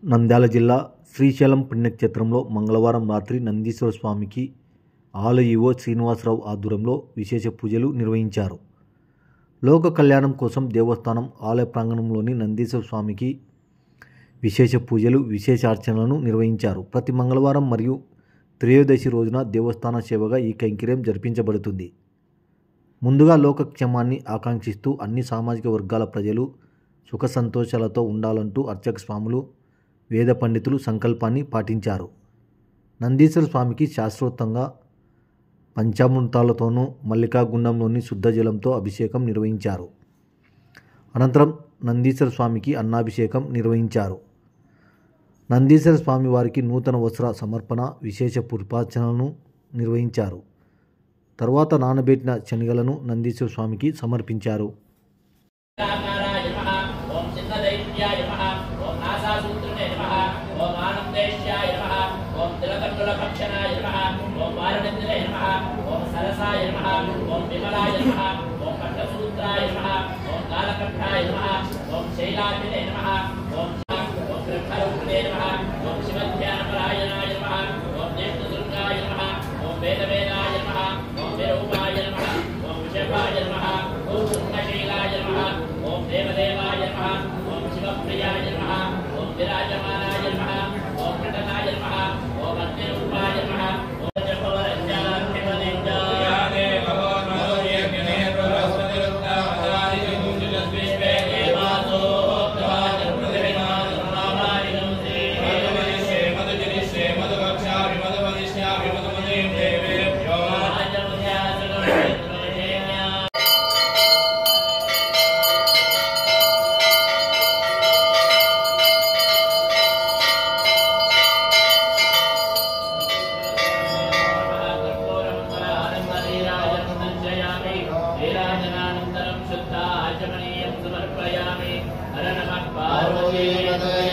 నంద్యాల జిల్లా శ్రీశైలం పుణ్యక్షేత్రంలో మంగళవారం రాత్రి నందీశ్వర స్వామికి ఆలయ ఈవో శ్రీనివాసరావు ఆధ్వర్యంలో విశేష పూజలు నిర్వహించారు. లోక కళ్యాణం కోసం దేవస్థానం ఆలయ ప్రాంగణంలోని నందీశ్వర స్వామికి విశేష పూజలు, విశేషార్చనలను నిర్వహించారు. ప్రతి మంగళవారం మరియు త్రయోదశి రోజున దేవస్థాన సేవగా ఈ కైంకర్యం జరిపించబడుతుంది. ముందుగా లోకక్షేమాన్ని ఆకాంక్షిస్తూ అన్ని సామాజిక వర్గాల ప్రజలు సుఖ సంతోషాలతో ఉండాలంటూ అర్చక స్వాములు, వేద పండితులు సంకల్పాన్ని పాటించారు. నందీశ్వర స్వామికి శాస్త్రోక్తంగా పంచామృతాలతోనూ మల్లికాగుండంలోని శుద్ధ జలంతో అభిషేకం నిర్వహించారు. అనంతరం నందీశ్వర స్వామికి అన్నాభిషేకం నిర్వహించారు. నందీశ్వర స్వామి వారికి నూతన వస్త్ర సమర్పణ, విశేష పుష్పార్చనలను నిర్వహించారు. తర్వాత నానబెట్టిన శనగలను నందీశ్వర స్వామికి సమర్పించారు. पार्वती